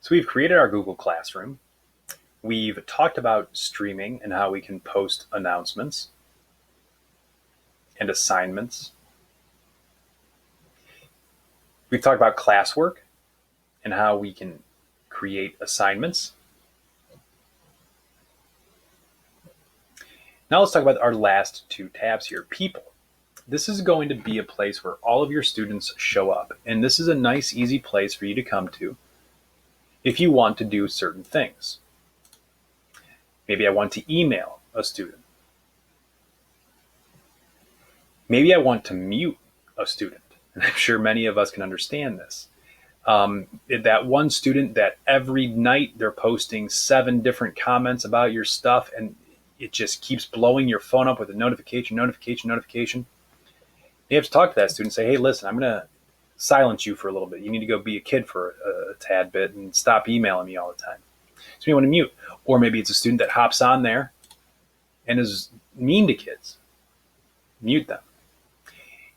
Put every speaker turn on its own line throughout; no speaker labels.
So we've created our Google Classroom. We've talked about streaming and how we can post announcements and assignments. We've talked about classwork and how we can create assignments. Now let's talk about our last two tabs here, people. This is going to be a place where all of your students show up, and this is a nice, easy place for you to come to if you want to do certain things. Maybe I want to email a student. Maybe I want to mute a student. And I'm sure many of us can understand this. That one student that every night they're posting 7 different comments about your stuff, and it just keeps blowing your phone up with a notification. You have to talk to that student and say, hey, listen, I'm going to silence you for a little bit. You need to go be a kid for a tad bit and stop emailing me all the time. So you want to mute. Or maybe it's a student that hops on there and is mean to kids. Mute them.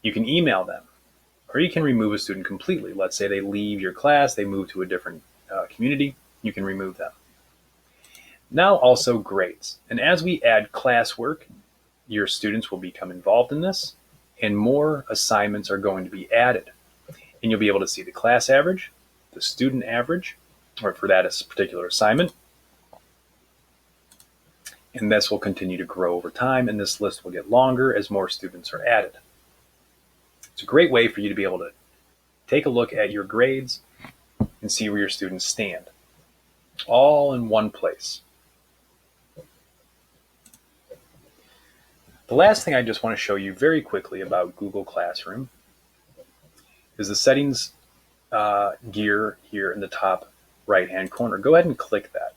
You can email them, or you can remove a student completely. Let's say they leave your class, they move to a different community, you can remove them. Now also grades. And as we add classwork, your students will become involved in this, and more assignments are going to be added. And you'll be able to see the class average, the student average, or for that particular assignment. And this will continue to grow over time, and this list will get longer as more students are added. It's a great way for you to be able to take a look at your grades and see where your students stand, all in one place. The last thing I just want to show you very quickly about Google Classroom is the settings gear here in the top right-hand corner. Go ahead and click that.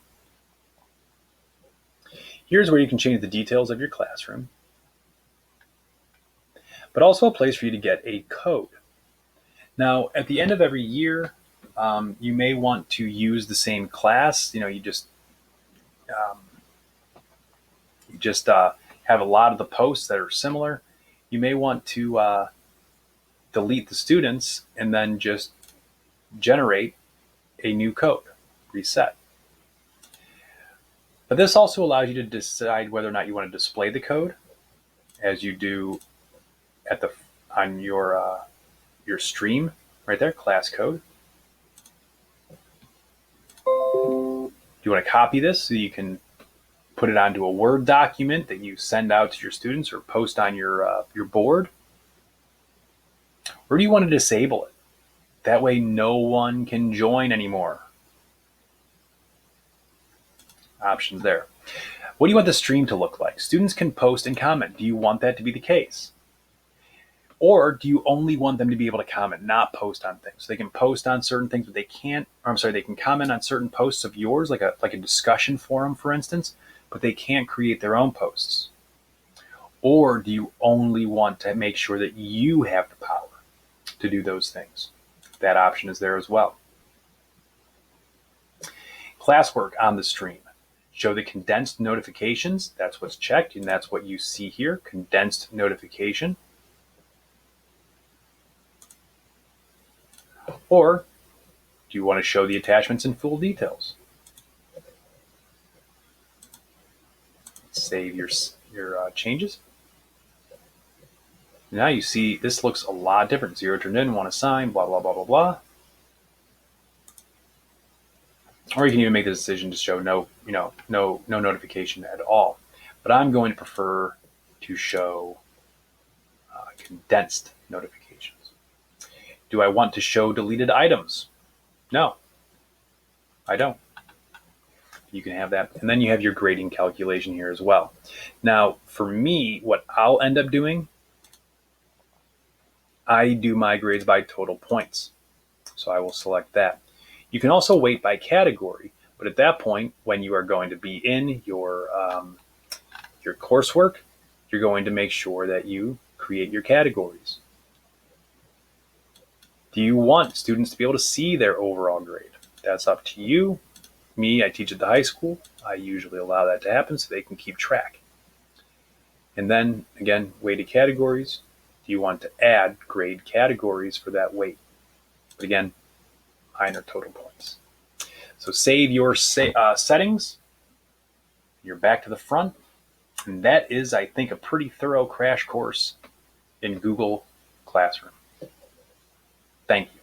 Here's where you can change the details of your classroom, but also a place for you to get a code. Now, at the end of every year, you may want to use the same class. You just have a lot of the posts that are similar. You may want to delete the students and then just generate a new code, reset. But this also allows you to decide whether or not you want to display the code as you do on your stream right there, class code. Do you want to copy this so you can put it onto a Word document that you send out to your students or post on your board? Or do you want to disable it? That way no one can join anymore. Options there. What do you want the stream to look like? Students can post and comment. Do you want that to be the case? Or do you only want them to be able to comment, not post on things? So they can post on certain things, but they can comment on certain posts of yours, like a discussion forum, for instance, but they can't create their own posts. Or do you only want to make sure that you have the power to do those things? That option is there as well. Classwork on the stream. Show the condensed notifications. That's what's checked, and that's what you see here, condensed notification. Or do you want to show the attachments in full details? Save your changes. Now you see this looks a lot different. 0 turned in, 1 assigned, blah, blah, blah, blah, blah. Or you can even make the decision to show no notification at all. But I'm going to prefer to show condensed notifications. Do I want to show deleted items? No, I don't. You can have that. And then you have your grading calculation here as well. Now, for me, what I'll end up doing, I do my grades by total points. So I will select that. You can also weight by category, but at that point, when you are going to be in your coursework, you're going to make sure that you create your categories. Do you want students to be able to see their overall grade? That's up to you. Me, I teach at the high school. I usually allow that to happen so they can keep track. And then, again, weighted categories. Do you want to add grade categories for that weight? But again, mine are total points. So save your settings. You're back to the front. And that is, I think, a pretty thorough crash course in Google Classroom. Thank you.